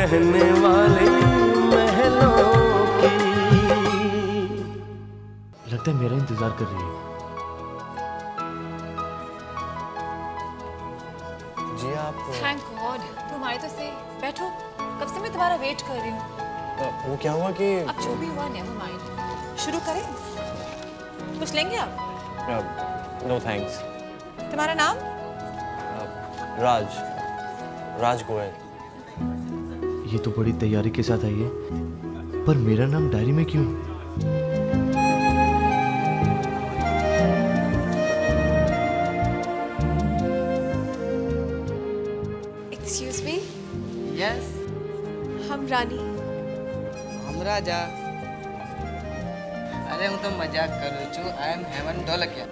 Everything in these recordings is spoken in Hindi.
रहने वाले महलों की। लगता है मेरा इंतजार कर रही है। जी आप थैंक गॉड तुम आए तो सही। बैठो, कब से मैं तुम्हारा वेट कर रही हूँ। वो क्या हुआ कि अब जो भी हुआ नेवर माइंड, शुरू करें? कुछ लेंगे आप? No thanks. तुम्हारा नाम? राज गोयल। ये तो बड़ी तैयारी के साथ आई है, पर मेरा नाम डायरी में क्यों? एक्सक्यूज मी, यस हम रानी। हम राजा। अरे હું તો મજાક કરું છું. I am Heman Dholakia.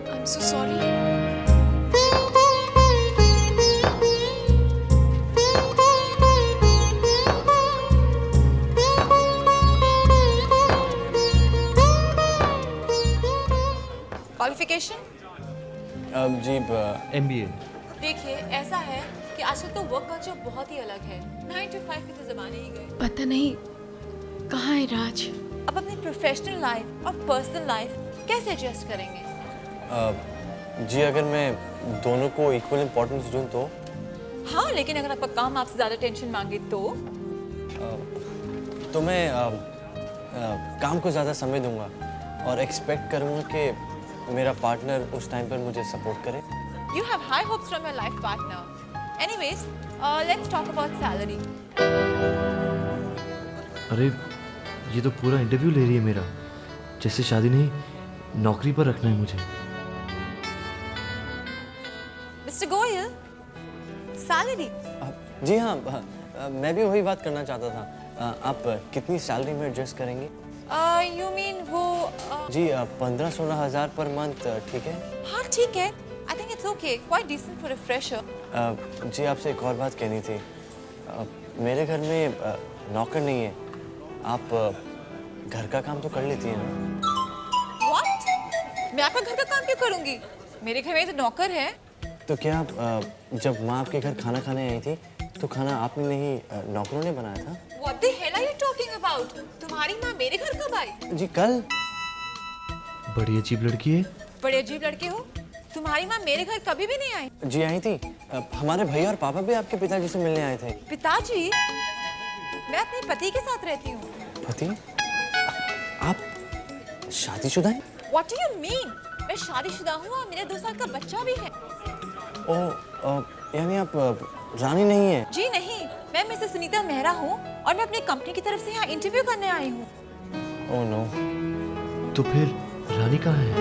I am so sorry. Qualification? जी MBA। देखिए ऐसा है कि आजकल तो वर्क कल्चर बहुत ही अलग है। 9 to 5 के तो जमाने ही गए। पता नहीं कहाँ है राज। अब अपनी प्रोफेशनल लाइफ और पर्सनल लाइफ कैसे एडजस्ट करेंगे? जी अगर मैं दोनों को इक्वल इम्पोर्टेंस दूं तो हाँ, लेकिन अगर आपका काम आपसे ज़्यादा टेंशन मांगे तो मैं काम को ज़्यादा समय दूंगा और एक्सपेक्ट करूंगा कि मेरा पार्टनर उस टाइम पर मुझे सपोर्ट करे। You have high hopes from your life partner. Anyways, let's talk about salary. अरे ये तो पूरा इंटरव्यू ले रही है मेरा, जैसे शादी नहीं नौकरी पर रखना है मुझे। Mr. Goyal, salary. जी हाँ, मैं भी वही बात करना चाहता था। आप कितनी सैलरी में एडजस्ट करेंगे? You mean वो? जी 15-16 हज़ार पर मंथ ठीक है? हाँ ठीक है. I think it's okay. Quite decent for a fresher. जी आपसे एक और बात कहनी थी। मेरे घर में नौकर नहीं है। आप घर का काम तो कर लेती हैं ना? What? मैं आपका घर का काम क्यों करूँगी? मेरे घर में तो नौकर है। तो क्या जब माँ आपके घर खाना खाने आई थी तो खाना आपने नहीं नौकरों ने बनाया था? What the hell are you talking about? तुम्हारी माँ मेरे घर कब आई? जी कल। बड़ी अजीब लड़की है। बड़े अजीब लड़के हो। तुम्हारी माँ मेरे घर कभी भी नहीं आई। जी आई थी। हमारे भैया और पापा भी आपके पिताजी से मिलने आए थे। पिताजी? मैं अपने पति के साथ रहती हूँ। पति? आप शादीशुदा हैं? What do you mean? मैं शादीशुदा हूँ और मेरे 2 साल का बच्चा भी है। यानी आप रानी नहीं है? जी नहीं, मैं मिसेस सुनीता मेहरा हूँ और मैं अपनी कंपनी की तरफ से यहाँ इंटरव्यू करने आई हूँ। Oh no. तो फिर रानी कहाँ है?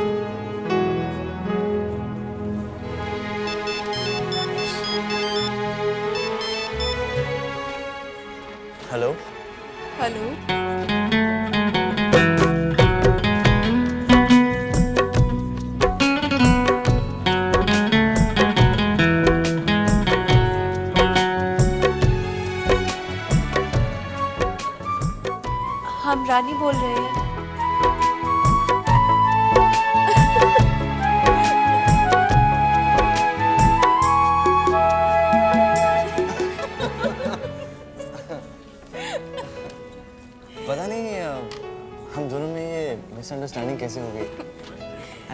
हेलो। हेलो। हम रानी बोल रहे हैं। पता नहीं हम दोनों में ये मिसअंडरस्टैंडिंग कैसे हो गई।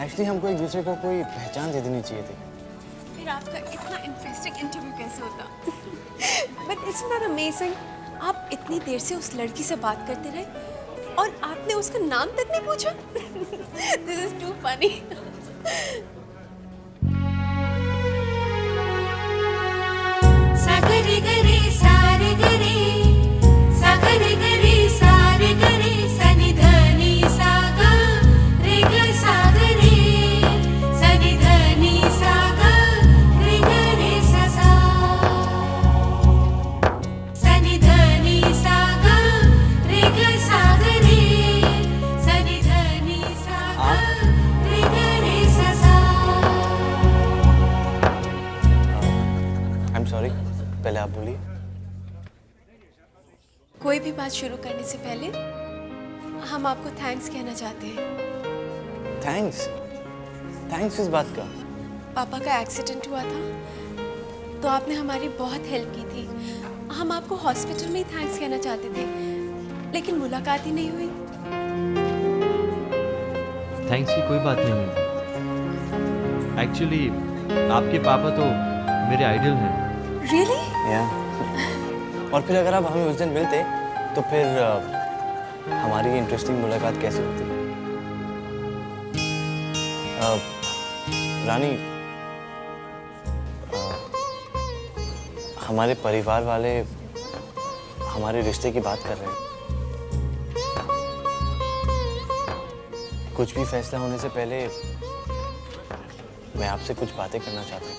एक्चुअली हमको एक दूसरे को कोई पहचान दे देनी चाहिए थी। फिर आपका इतना इंटरेस्टिंग इंटरव्यू कैसे होता? बट इट्स नॉट अमेजिंग, आप इतनी देर से उस लड़की से बात करते रहे और आपने उसका नाम तक नहीं पूछा। This is too funny. सागरे गरे सारे गरे सागरे गरे सारे गरे सनि धनि सागा रे ग सागरे सनि धनि सागा रे ग रे सा सा सनि धनि सागा रे ग सागरे सनि धनि सागा रे ग रे सा सा। आई एम सॉरी, पहले आप बोलिए। कोई भी बात शुरू करने से पहले हम आपको थैंक्स कहना चाहते हैं। थैंक्स? थैंक्स किस बात का? पापा का एक्सीडेंट हुआ था तो आपने हमारी बहुत हेल्प की थी। हम आपको हॉस्पिटल में ही थैंक्स कहना चाहते थे, लेकिन मुलाकात ही नहीं हुई। थैंक्स की कोई बात नहीं हुई। एक्चुअली आपके पापा तो मेरे आइडल हैं। रियली? या और फिर अगर आप हमें उस दिन मिलते तो फिर हमारी इंटरेस्टिंग मुलाकात कैसे होती? रानी, हमारे परिवार वाले हमारे रिश्ते की बात कर रहे हैं। कुछ भी फैसला होने से पहले मैं आपसे कुछ बातें करना चाहता हूँ।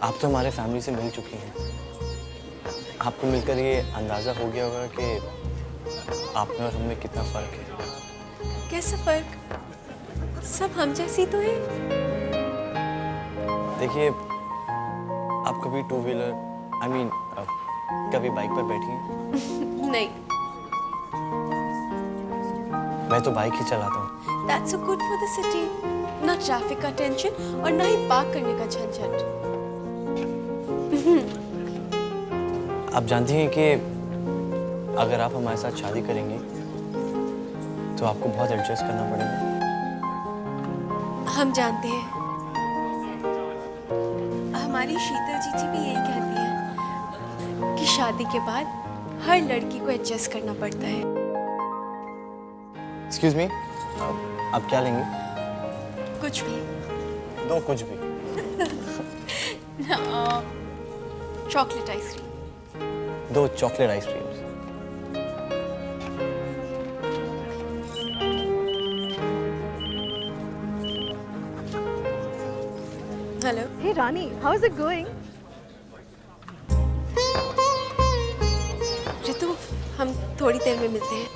आप तो हमारे फैमिली से मिल चुकी हैं। आपको मिलकर ये अंदाज़ा हो गया होगा कि आप में और हम में कितना फ़र्क है। कैसा फर्क? सब हम जैसी तो हैं। देखिए, आप कभी टू व्हीलर कभी बाइक पर बैठी हैं? नहीं। मैं तो बाइक ही चलाता हूँ। That's so good for the city. ना ट्रैफिक का टेंशन और ना ही पार्क करने का झंझट। आप जानती हैं कि अगर आप हमारे साथ शादी करेंगे तो आपको बहुत एडजस्ट करना पड़ेगा। हम जानते हैं। हमारी शीतल जीजी भी यही कहती है कि शादी के बाद हर लड़की को एडजस्ट करना पड़ता है। एक्सक्यूज मी, आप क्या लेंगे? कुछ भी। दो कुछ भी। Chocolate ice cream. दो chocolate ice creams. Hello. Hey Rani, how is it going? Ritu, हम थोड़ी देर में मिलते हैं।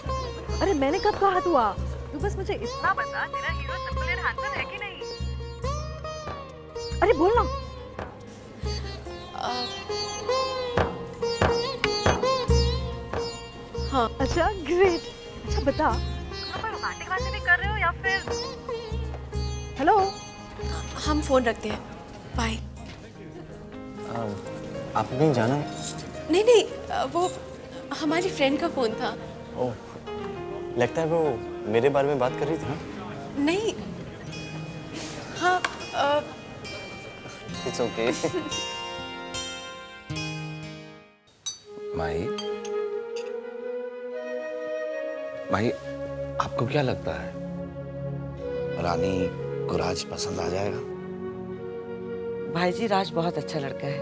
अरे मैंने कब कहा हुआ? तू बस मुझे इतना बता, तेरा हीरो सिंपल एंड हैंडसम है कि नहीं? अरे बोल ना। हाँ। अच्छा ग्रेट। अच्छा बता, तुम कोई रोमांटिक बातें भी कर रहे हो या फिर? हेलो। हम फोन रखते हैं। बाय। आपको कहीं जाना है? नहीं नहीं, वो हमारी फ्रेंड का फोन था। ओह, लगता है वो मेरे बारे में बात कर रही थी ना? नहीं। हाँ। It's okay. माही, आपको क्या लगता है रानी को राज पसंद आ जाएगा? भाई जी, राज बहुत अच्छा लड़का है।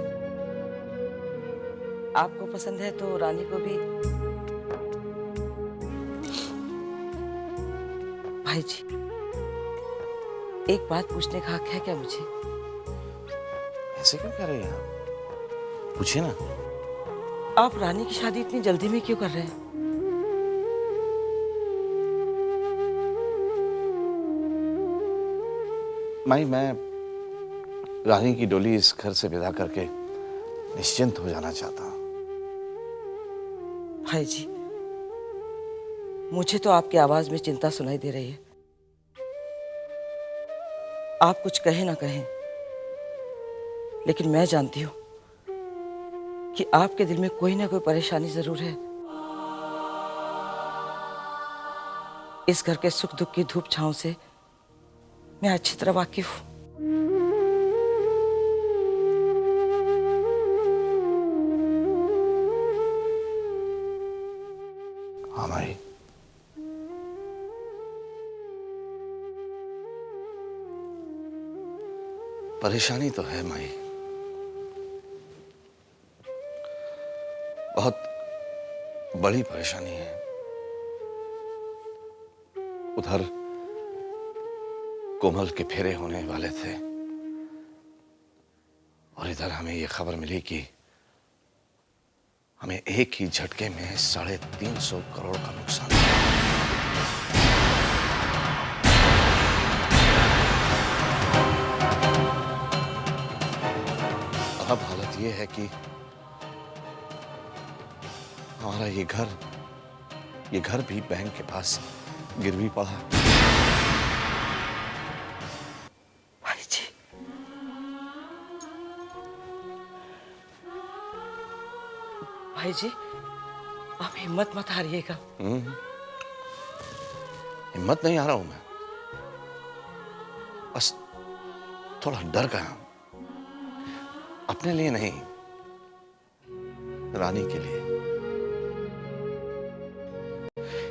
आपको पसंद है तो रानी को भी। भाई जी, एक बात पूछने का हक है क्या मुझे? ऐसे क्यों कह रही हैं आप? पूछिए ना। आप रानी की शादी इतनी जल्दी में क्यों कर रहे हैं? माई, मैं रानी की डोली इस घर से विदा करके निश्चिंत हो जाना चाहता हूँ। भाई जी, मुझे तो आपकी आवाज में चिंता सुनाई दे रही है। आप कुछ कहें ना कहें, लेकिन मैं जानती हूं कि आपके दिल में कोई ना कोई परेशानी जरूर है। इस घर के सुख दुख की धूप छांव से मैं अच्छी तरह वाकिफ हूं। हाँ माई, परेशानी तो है माई, बहुत बड़ी परेशानी है। उधर कोमल के फेरे होने वाले थे और इधर हमें ये खबर मिली कि हमें एक ही झटके में 350 करोड़ का नुकसान हुआ। अब हालत ये है कि हमारा ये घर भी बैंक के पास गिरवी पड़ा। भाई जी, भाई जी, आप हिम्मत मत हारिएगा। हिम्मत नहीं आ रहा हूं मैं, बस थोड़ा डर गया हूं। अपने लिए नहीं, रानी के लिए।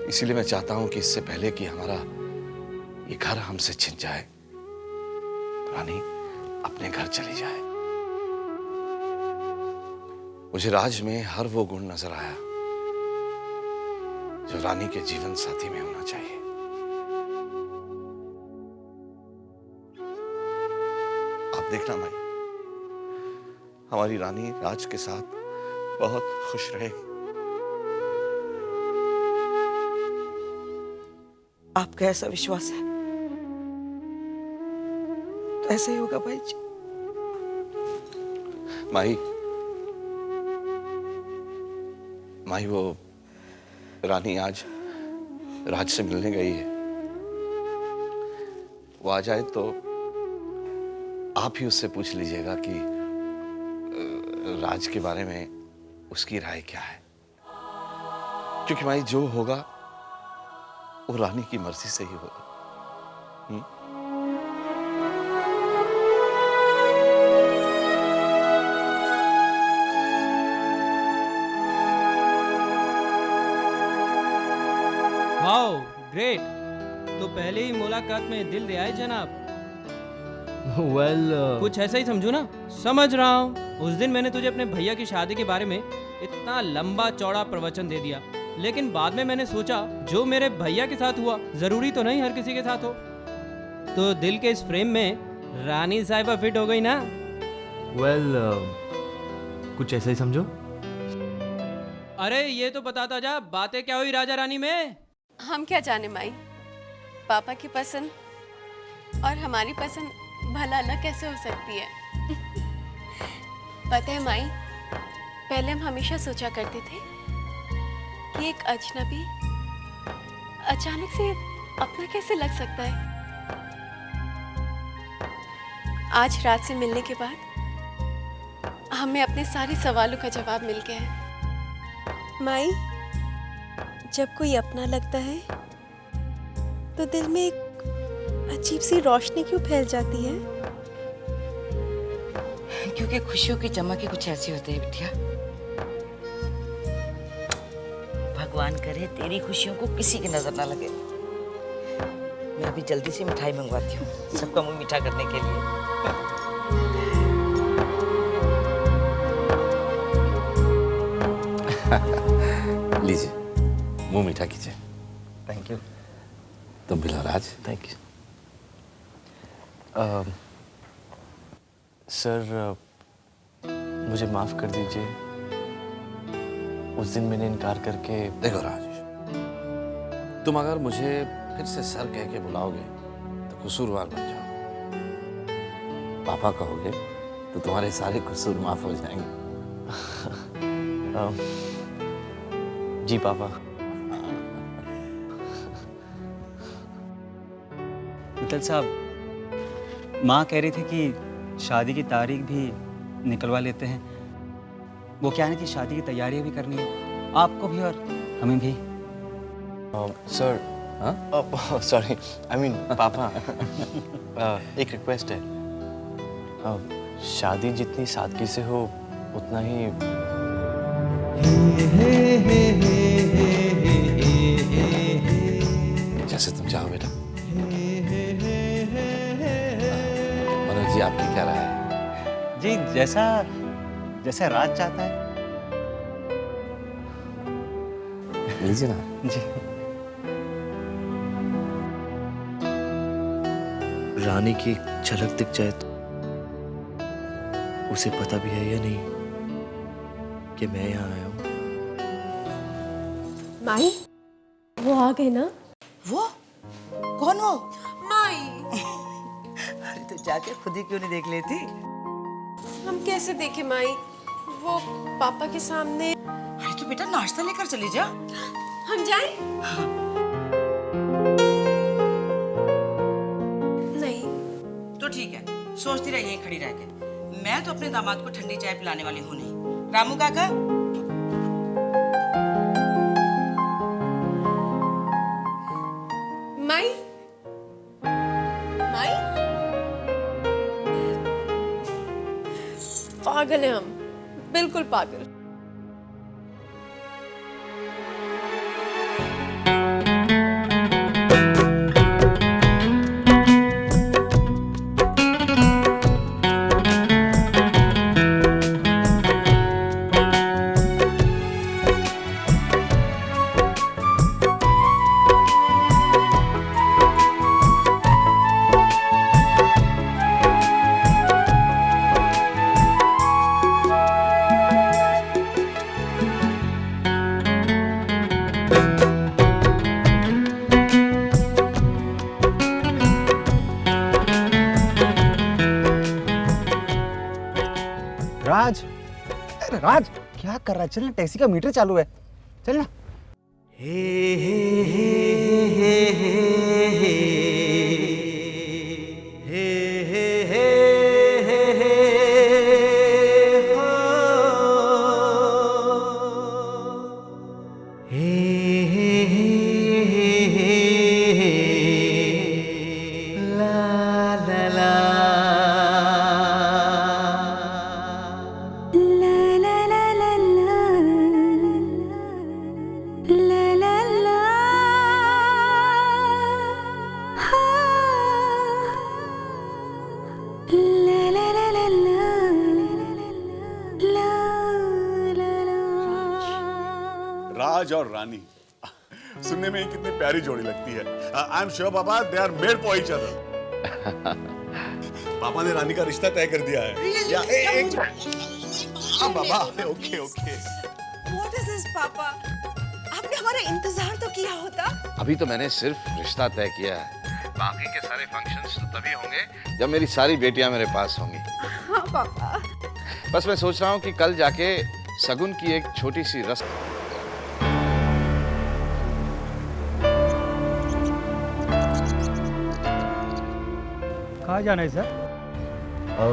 इसीलिए मैं चाहता हूं कि इससे पहले कि हमारा ये घर हमसे छिन जाए, रानी अपने घर चली जाए। मुझे राज में हर वो गुण नजर आया जो रानी के जीवन साथी में होना चाहिए। आप देखना माई, हमारी रानी राज के साथ बहुत खुश रहेगी। आपका ऐसा विश्वास है तो ऐसा ही होगा भाई जी। माई, माई वो रानी आज राज से मिलने गई है। वो आ जाए तो आप ही उससे पूछ लीजिएगा कि राज के बारे में उसकी राय क्या है, क्योंकि माई जो होगा वो रानी की मर्जी से ही होगा। Wow, great. तो पहले ही मुलाकात में दिल दे आए जनाब। वेल कुछ ऐसा ही समझू ना। समझ रहा हूँ। उस दिन मैंने तुझे अपने भैया की शादी के बारे में इतना लंबा चौड़ा प्रवचन दे दिया, लेकिन बाद में मैंने सोचा जो मेरे भैया के साथ हुआ जरूरी तो नहीं हर किसी के साथ हो। तो दिल के इस फ्रेम में रानी साहिबा फिट हो गई ना। वेल कुछ ऐसा ही समझो। अरे ये तो बताता जा, बातें क्या हुई राजा रानी में। हम क्या जाने माई, पापा की पसंद और हमारी पसंद भला अलग कैसे हो सकती है। पता है माई, पहले हम हमेशा सोचा करते थे कि एक अजनबी अचानक से अपना कैसे लग सकता है। आज रात से मिलने के बाद हमें अपने सारे सवालों का जवाब मिल गया है। माई, जब कोई अपना लगता है तो दिल में एक अजीब सी रोशनी क्यों फैल जाती है? क्योंकि खुशियों की चमक ही कुछ ऐसी होती है बिटिया। भगवान करे तेरी खुशियों को किसी की नजर ना लगे। मैं अभी जल्दी से मिठाई मंगवाती हूँ सबका मुंह मीठा करने के लिए। लीजिए, मुंह मीठा कीजिए। Thank you. तुम भी लो राज। Thank you. सर, मुझे माफ कर दीजिए। उस दिन मैंने इनकार करके। देखो राज, तुम अगर मुझे फिर से सर कह के बुलाओगे तो कसूरवार बन जाओ। पापा कहोगे तो तुम्हारे सारे कसूर माफ हो जाएंगे। जी पापा। मित्तल साहब, माँ कह रही थी कि शादी की तारीख भी निकलवा लेते हैं। वो क्या है कि शादी की तैयारियां भी करनी है, आपको भी और हमें भी। सर, सॉरी, आई मीन पापा, एक रिक्वेस्ट है। शादी जितनी सादगी से हो उतना ही। जैसे तुम चाहो बेटा। मनोज जी, आपकी क्या राय है? जी, जैसा राज चाहता है। लीजिए ना। जी। रानी की एक झलक दिख जाए तो उसे पता भी है या नहीं कि मैं यहाँ आया हूँ। माई, वो आ गए ना। वो कौन हो? माई, अरे तो जाके खुद ही क्यों नहीं देख लेती? हम कैसे देखे माई, वो पापा के सामने। अरे तो बेटा नाश्ता लेकर चली जा। हम जाएं? नहीं। तो ठीक है, सोचती रह यहीं खड़ी रह के। मैं तो अपने दामाद को ठंडी चाय पिलाने वाली हूँ नहीं। रामू काका, पागल हैं हम, बिल्कुल पागल। राज, अरे राज क्या कर रहा है? चल ना, टैक्सी का मीटर चालू है, चल ना। राज और रानी सुनने में ही कितनी प्यारी जोड़ी लगती है। आई am sure papa they are made for each other. Papa ने रानी का रिश्ता तय कर दिया है। या हाँ पापा, okay okay. What is this, पापा? आपने हमारा इंतजार तो किया होता। अभी तो मैंने सिर्फ रिश्ता तय किया है, बाकी के सारे फंक्शंस तो तभी होंगे जब मेरी सारी बेटियां मेरे पास होंगी। हाँ पापा। बस मैं सोच रहा हूँ कि कल जाके सगुन की एक छोटी सी रस्म। कहाँ जाना है सर?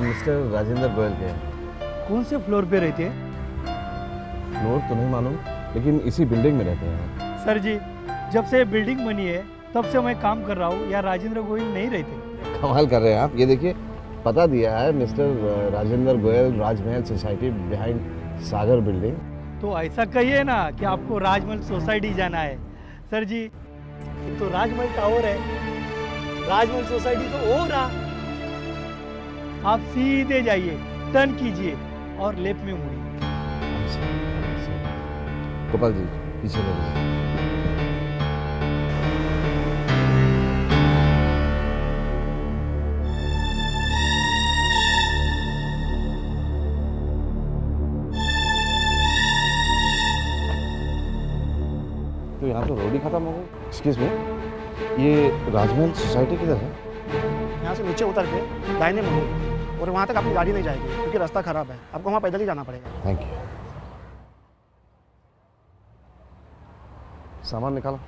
मिस्टर राजेंद्र गोयल के कौन से फ्लोर पे रहते हैं? फ्लोर तो नहीं मालूम, लेकिन इसी बिल्डिंग में रहते हैं। सर जी, जब से बिल्डिंग बनी है तब से मैं काम कर रहा हूँ, या राजेंद्र गोयल नहीं रहते। कमाल कर रहे हैं आप। ये देखिए, पता दिया है मिस्टर राजेंद्र गोयल, राजमहल सोसाइटी बिहाइंड सागर बिल्डिंग। तो ऐसा कहिए ना कि आपको राजमहल सोसाइटी जाना है। सर जी, तो राजमहल टावर है, राजमहल सोसाइटी तो वो रहा। आप सीधे जाइए, टर्न कीजिए और लेफ्ट में मुड़िए। गोपाल जी पीछे लगे। तो यहाँ तो रोड ही खत्म हो गई। एक्सक्यूज मी, ये राजमहल सोसाइटी किधर है? यहाँ से नीचे उतर के दाहिने मुड़िए और वहाँ तक अपनी गाड़ी नहीं जाएगी क्योंकि रास्ता खराब है, आपको वहाँ पैदल ही जाना पड़ेगा। Thank you. सामान निकालो।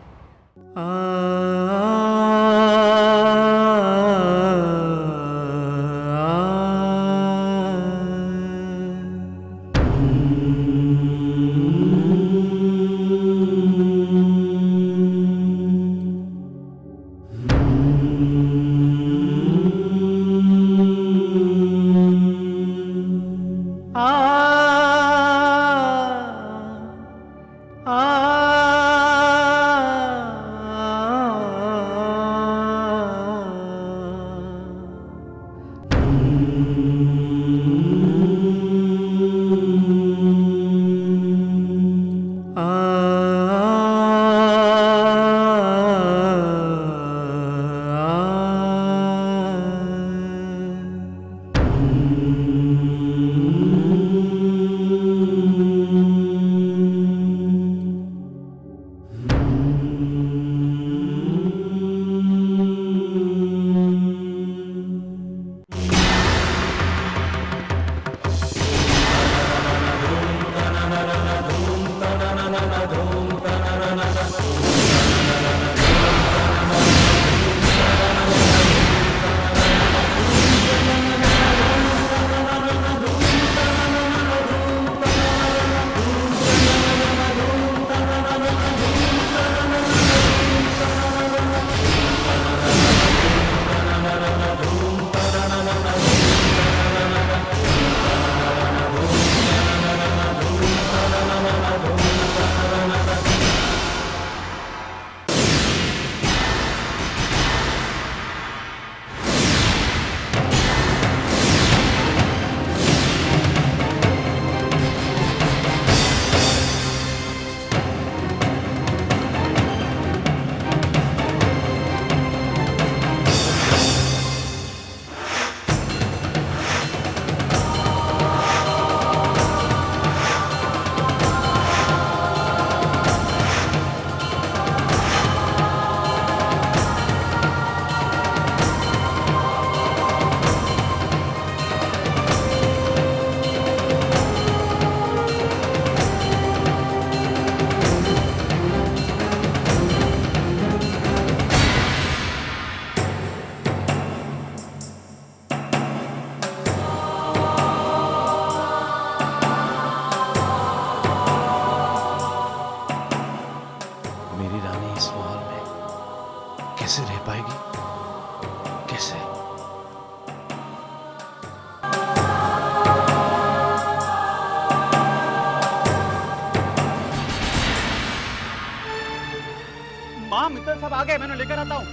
मित्तल साहब आ गए, मैंने लेकर आता हूँ।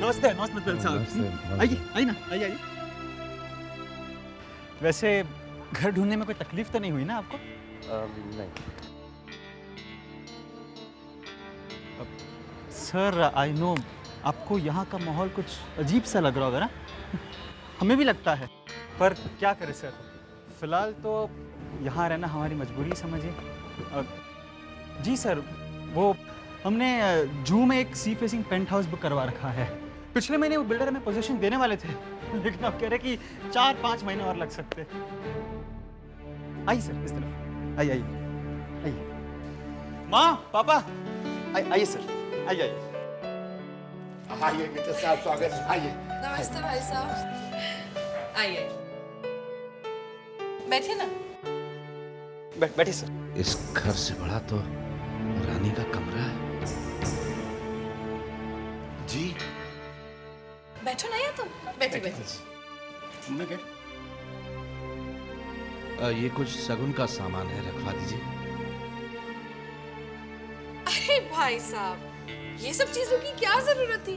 नमस्ते नमस्ते मित्तल साहब, आइए आइए ना, आइए आइए। वैसे घर ढूंढने में कोई तकलीफ तो नहीं हुई ना आपको? नहीं। सर आई नो आपको यहाँ का माहौल कुछ अजीब सा लग रहा होगा ना? हमें भी लगता है, पर क्या करें सर, फिलहाल तो यहाँ रहना हमारी मजबूरी समझिए। जी सर, वो हमने जू में एक sea facing penthouse book करवा रखा है। पिछले महीने वो बिल्डर हमें पोजीशन देने वाले थे, लेकिन अब कह रहे कि 4-5 महीने और लग सकते। आइए सर, इस तरफ आइए आइए आइए। माँ पापा आइए सर, आइए आइए। आइए मित्र साहब, स्वागत है, आइए। नमस्ते भाई साहब, आइए बैठिए ना। बैठिए सर। इस घर से बड़ा तो रानी का कमरा है। जी बैठो ना यार, तुम बैठिए बैठिए। ये कुछ शगुन का सामान है, रखवा दीजिए। अरे भाई साहब, ये सब चीजों की क्या जरूरत थी?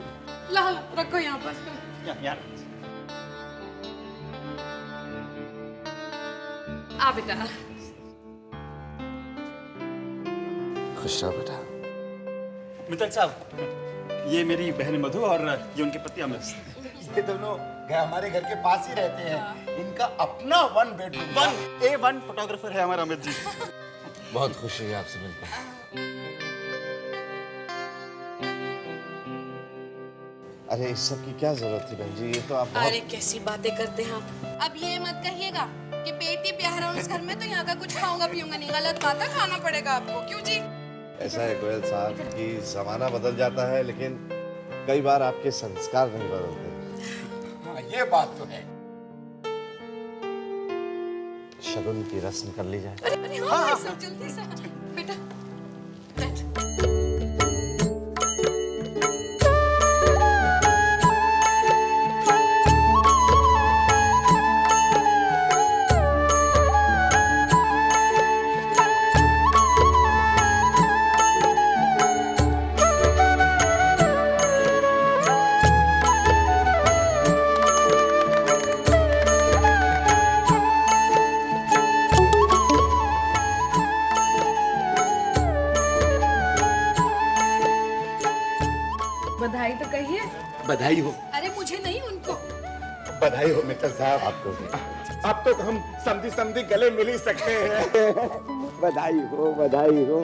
ला रखो यहाँ पर। यार आ बेटा। खुश रहो बेटा। मित्तल साहब, ये मेरी बहन मधु और ये उनके पति अमित। ये दोनों हमारे घर के पास ही रहते हैं। इनका अपना 1 बेडरूम, A1 फोटोग्राफर है हमारा अमित जी। बहुत खुशी है आपसे मिलकर। अरे इस सब की क्या जरूरत थी बहन जी, ये तो आप बहुत... अरे कैसी बातें करते हैं आप। अब ये मत कहिएगा कि बेटी ब्याह रहा हूँ इस घर में तो यहाँ का कुछ खाऊंगा पीऊंगा नहीं। गलत बात है, खाना पड़ेगा आपको। क्यों जी? ऐसा है गोयल साहब कि जमाना बदल जाता है, लेकिन कई बार आपके संस्कार नहीं बदलते। हाँ, ये बात तो है। शगुन की रस्म कर ली जाए। अरे हाँ भाई साहब, जल्दी से बेटा बैठ। बधाई तो कहिए। बधाई हो। अरे मुझे नहीं, उनको बधाई हो मित्तल साहब आपको। अब तो हम समझी गले मिल ही सकते हैं। बधाई हो, बधाई हो।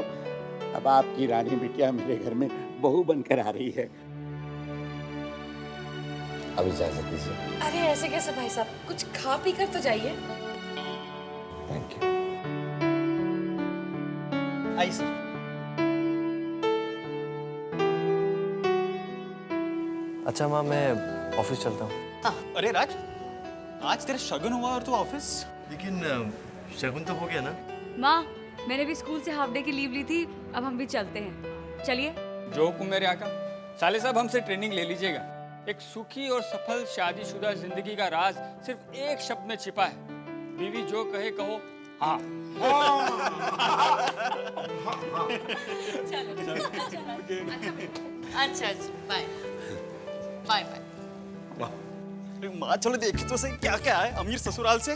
अब आपकी रानी बिटिया मेरे घर में बहू बनकर आ रही है। अब इजाजत दीजिए। अरे ऐसे कैसे भाई साहब, कुछ खा पी कर तो जाइए। Thank you. आइए सर। अच्छा माँ, मैं ऑफिस चलता हूँ। अरे राज, आज तेरा शगुन हुआ और तू ऑफिस? लेकिन शगुन तो हो गया ना। माँ, मैंने भी स्कूल से हाफ डे की लीव ली थी, अब हम भी चलते हैं। चलिए। जो हुक्म मेरे आका। साले साहब, हमसे ट्रेनिंग ले लीजिएगा। एक सुखी और सफल शादीशुदा जिंदगी का राज सिर्फ एक शब्द में छिपा है। बीवी जो कहे कहो हाँ। अच्छा बाय बाय बाय। माँ चलो देखी तो सही क्या क्या है अमीर ससुराल से।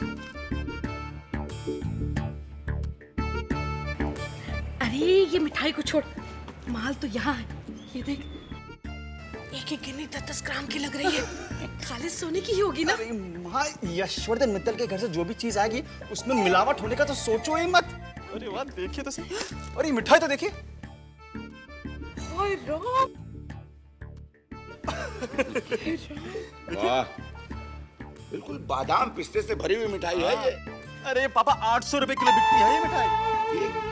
अरे ये मिठाई को छोड़, माल तो यहाँ है। ये देख, एक गिन्नी 10-10 ग्राम की लग रही है। खालिस सोने की ही होगी ना? माँ, यशवर्धन मित्तल के घर से जो भी चीज आएगी उसमें मिलावट होने का तो सोचो ही मत। अरे वाह, देखिए तो सही। और ये मिठाई तो देखिए। वाह, बिल्कुल बादाम पिस्ते से भरी हुई मिठाई है ये। अरे पापा, 800 रुपए किलो बिकती है ये मिठाई।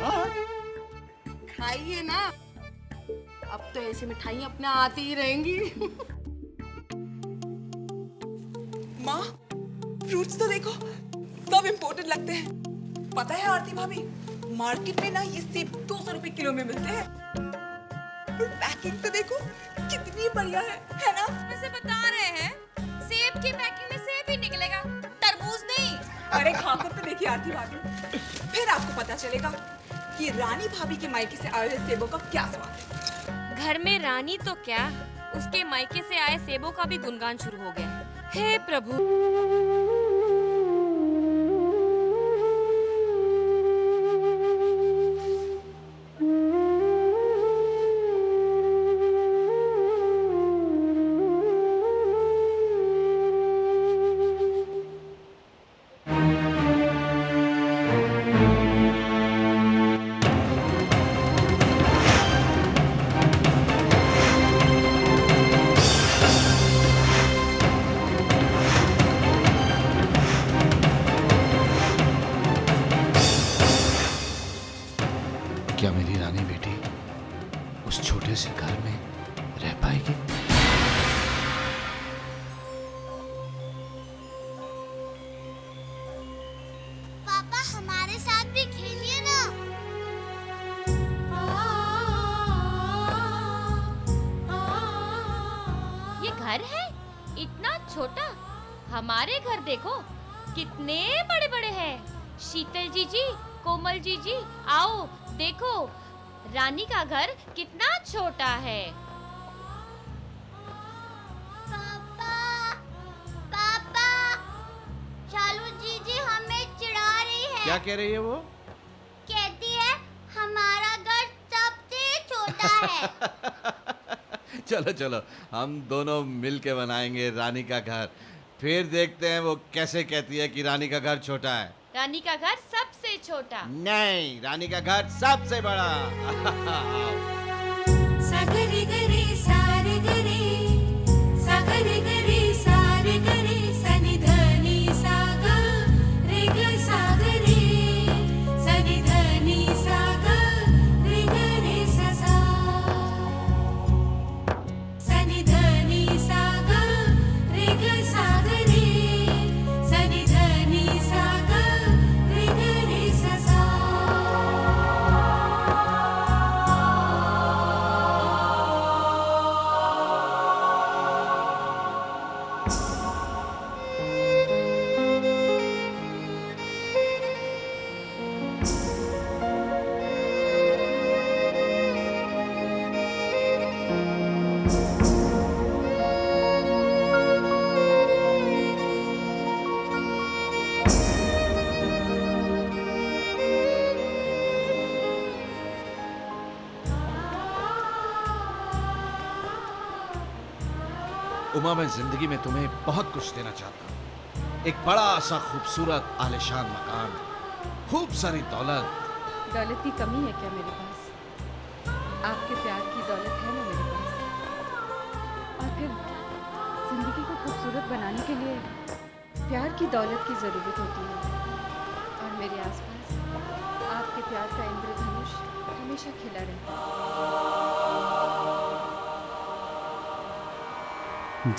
हाँ, खाइए ना, अब तो ऐसी मिठाई अपने आती ही रहेंगी। माँ, फ्रूट्स तो देखो, सब इम्पोर्टेड लगते हैं। पता है आरती भाभी, मार्केट में ना ये सेब 200 रुपए किलो में मिलते हैं। और पैकिंग तो देखो कितनी बढ़िया है ना? वैसे बता रहे हैं, सेब की पैकिंग में सेब ही निकलेगा, तरबूज नहीं। अरे खाकर तो देखिए आरती भाभी, फिर आपको पता चलेगा। कि रानी भाभी के मायके से आए हुए सेबों का क्या स्वाद है। घर में रानी तो क्या, उसके मायके से आए सेबों का भी गुणगान शुरू हो गया है। हे प्रभु। क्या मेरी रानी बेटी उस छोटे से घर में रह पाएगी? पापा हमारे साथ भी खेलिए ना। ये घर है इतना छोटा, हमारे घर देखो कितने बड़े बड़े हैं। शीतल जी, कोमल जी, आओ देखो रानी का घर कितना छोटा है। पापा चालू जीजी हमें चिढ़ा रही है। क्या कह रही है वो? कहती है हमारा घर सबसे छोटा है। चलो चलो हम दोनों मिलके बनाएंगे रानी का घर, फिर देखते हैं वो कैसे कहती है कि रानी का घर छोटा है। रानी का घर सबसे छोटा नहीं, रानी का घर सबसे बड़ा। सागरे गरे सारे गरे सागरे गरे सारे गरे सनि धनी सागा रे ग सागरे सनि धनी सागा रे ग रे सा सनि धनी सागा रे ग सागरे सनि धनी सागा रे ग रे सा। उमा, मैं जिंदगी में तुम्हें बहुत कुछ देना चाहता हूँ। एक बड़ा सा खूबसूरत आलिशान मकान, खूब सारी दौलत। दौलत की कमी है क्या मेरे पास? आपके प्यार की दौलत है ना मेरे पास। और फिर जिंदगी को खूबसूरत बनाने के लिए प्यार की दौलत की ज़रूरत होती है। और मेरे आसपास आपके प्यार का इंद्रधनुष हमेशा खिला रहता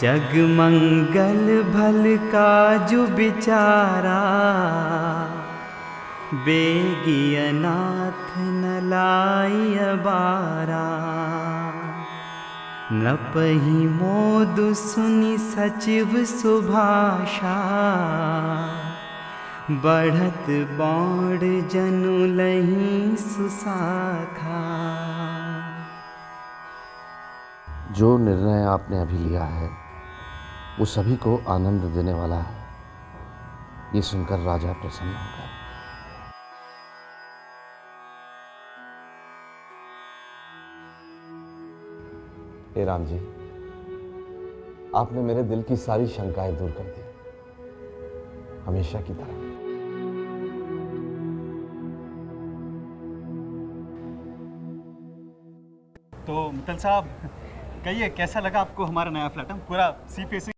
जगमंगल भल का जो बिचारा बेगियनाथ न लाई बारा न पही मोदु सुनि सचिव सुभाषा बढ़त बाण जनु लही सुसाखा। जो निर्णय आपने अभी लिया है वो सभी को आनंद देने वाला है, ये सुनकर राजा प्रसन्न हो गए। हे राम जी, आपने मेरे दिल की सारी शंकाएं दूर कर दी, हमेशा की तरह। तो मित्तल साहब कहिए, कैसा लगा आपको हमारा नया फ्लैट? पूरा सी फेसिंग।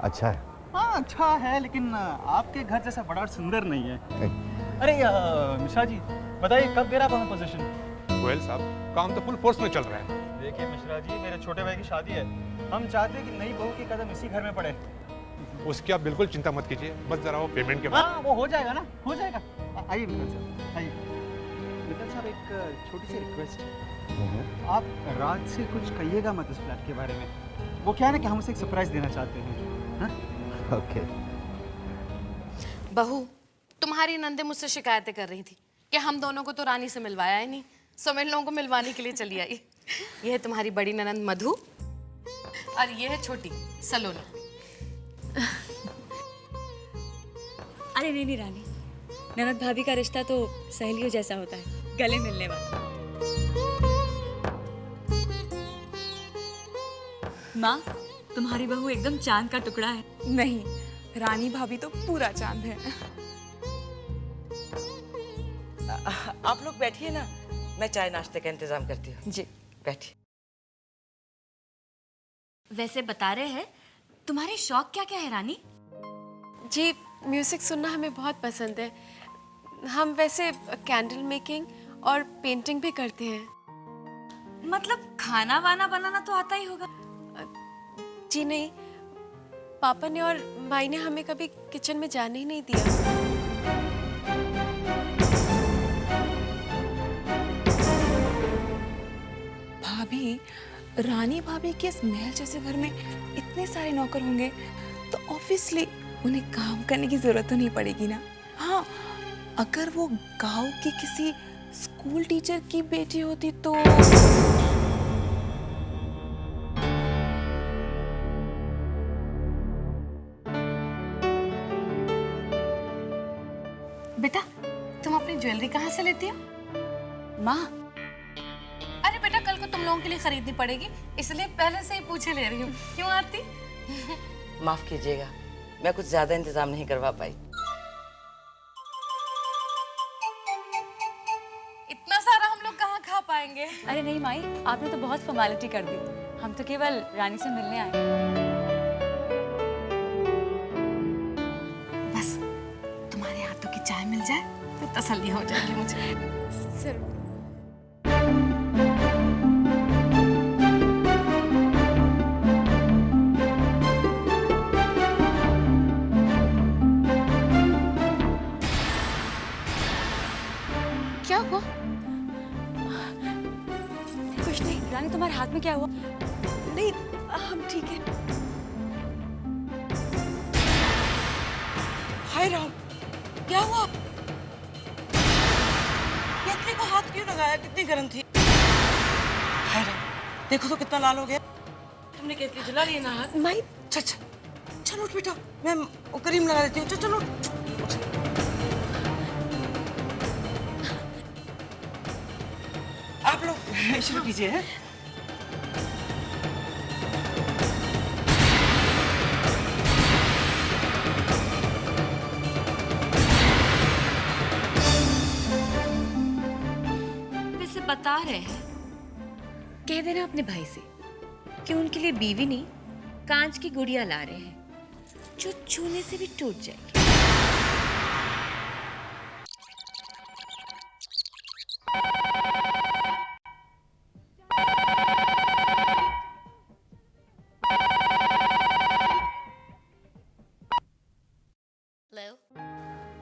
अच्छा है। हाँ अच्छा है, लेकिन आपके घर जैसा बड़ा और सुंदर नहीं है। अरे मिश्रा जी बताइए, कब गिरा आप हमें पोजीशन? गोयल साहब, काम तो फुल फोर्स में चल रहा है। देखिए मिश्रा जी, मेरे छोटे भाई की शादी है, हम चाहते हैं कि नई बहू की कदम इसी घर में पड़े। उसकी आप बिल्कुल चिंता मत कीजिए, बस जरा वो पेमेंट के बाद। हाँ वो हो जाएगा ना, हो जाएगा। आइए मित्तल साहब, आइए। मित्तल साहब एक छोटी सी रिक्वेस्ट, आप राज से कुछ कहिएगा मत इस फ्लैट के बारे में। वो क्या है ना कि हम उसे एक सरप्राइज देना चाहते हैं। ओके। बहू, तुम्हारी नंदे मुझसे शिकायतें कर रही थी कि हम दोनों को तो रानी से मिलवाया ही नहीं, सो मैं इन लोगों को मिलवाने के लिए चली आई। ये है तुम्हारी बड़ी ननंद मधु और ये है छोटी सलोनी। अरे नहीं रानी, ननद भाभी का रिश्ता तो सहेलियों जैसा होता है, गले मिलने वाला। माँ, तुम्हारी बहू एकदम चांद का टुकड़ा है। नहीं, रानी भाभी तो पूरा चांद है। आप लोग बैठिए ना, मैं चाय नाश्ते का इंतजाम करती हूँ। जी बैठिए। वैसे बता रहे हैं तुम्हारे शौक क्या क्या है रानी? जी, म्यूजिक सुनना हमें बहुत पसंद है। हम वैसे कैंडल मेकिंग और पेंटिंग भी करते हैं। मतलब खाना वाना बनाना तो आता ही होगा? जी नहीं, पापा ने और माई ने हमें कभी किचन में जाने ही नहीं दिया। भाभी, रानी भाभी के इस महल जैसे घर में इतने सारे नौकर होंगे तो ऑब्वियसली उन्हें काम करने की जरूरत तो नहीं पड़ेगी ना। हाँ, अगर वो गांव की किसी स्कूल टीचर की बेटी होती तो। बेटा, तुम अपनी ज्वेलरी कहाँ से लेती हो? माँ, अरे बेटा, कल को तुम लोगों के लिए खरीदनी पड़ेगी, इसलिए पहले से ही पूछे ले रही हूँ। क्यों आरती? माफ कीजिएगा, मैं कुछ ज्यादा इंतजाम नहीं करवा पाई। इतना सारा हम लोग कहाँ खा पाएंगे? अरे नहीं माई, आपने तो बहुत फॉर्मेलिटी कर दी। हम तो केवल रानी से मिलने आए। बस तुम्हारे हाथों की चाय मिल जाए तो तसल्ली हो जाएगी मुझे। सर, क्या हुआ? कुछ नहीं। रानी, तुम्हारे हाथ में क्या हुआ? नहीं, हम ठीक है। हाय राम, क्या हुआ? केतली को हाथ क्यों लगाया? कितनी गर्म थी। हाय राम, देखो तो कितना लाल हो गया। तुमने केतली जला ली ना हाथ? माई, चलो उठ बेटा, मैं वो क्रीम लगा देती हूँ। चलो आप लोग शुरू कीजिए। हैं? वैसे बता रहे हैं, कह देना अपने भाई से कि उनके लिए बीवी नहीं, कांच की गुड़िया ला रहे हैं जो छूने से भी टूट जाएगी।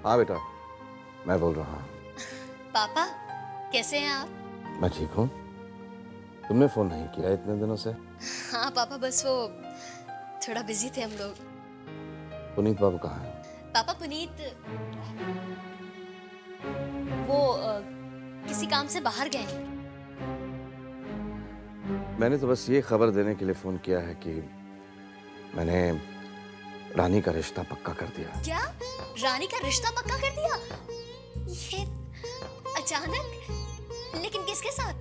हाँ बेटा, मैं बोल रहा हूँ। पापा, कैसे हैं आप? मैं ठीक हूँ। तुमने फोन नहीं किया इतने दिनों से? हाँ पापा, बस वो थोड़ा बिजी थे हम लोग। पुनीत बाबू कहाँ हैं? पापा, पुनीत वो किसी काम से बाहर गए हैं। मैंने तो बस ये खबर देने के लिए फोन किया है कि मैंने रानी का रिश्ता पक्का कर दिया। क्या? रानी का रिश्ता पक्का कर दिया? ये अचानक? लेकिन किसके साथ?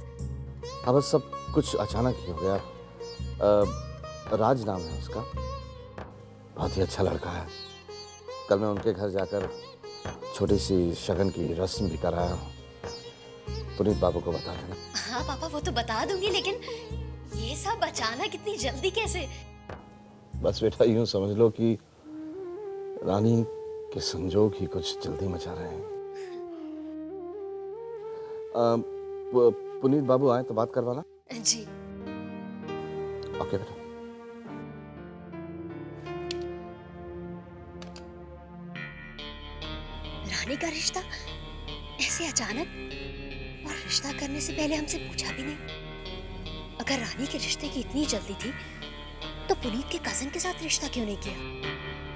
हाँ, बस सब कुछ अचानक ही हो गया। राज नाम है उसका, बहुत ही अच्छा लड़का है। कल मैं उनके घर जाकर छोटी सी शगन की रस्म भी कराया हूँ। पुनीत बाबू को बता देना। हाँ पापा, वो तो बता दूंगी, लेकिन ये सब अचानक इतनी जल्दी कैसे? बस बेटा, यूं समझ लो कि रानी के संजोग ही कुछ जल्दी मचा रहे हैं। पुनीत बाबू आए तो बात करवाना। जी। ओके बेटा। रानी का रिश्ता ऐसे अचानक, और रिश्ता करने से पहले हमसे पूछा भी नहीं। अगर रानी के रिश्ते की इतनी जल्दी थी तो पुनीत के कजन के साथ रिश्ता क्यों नहीं किया?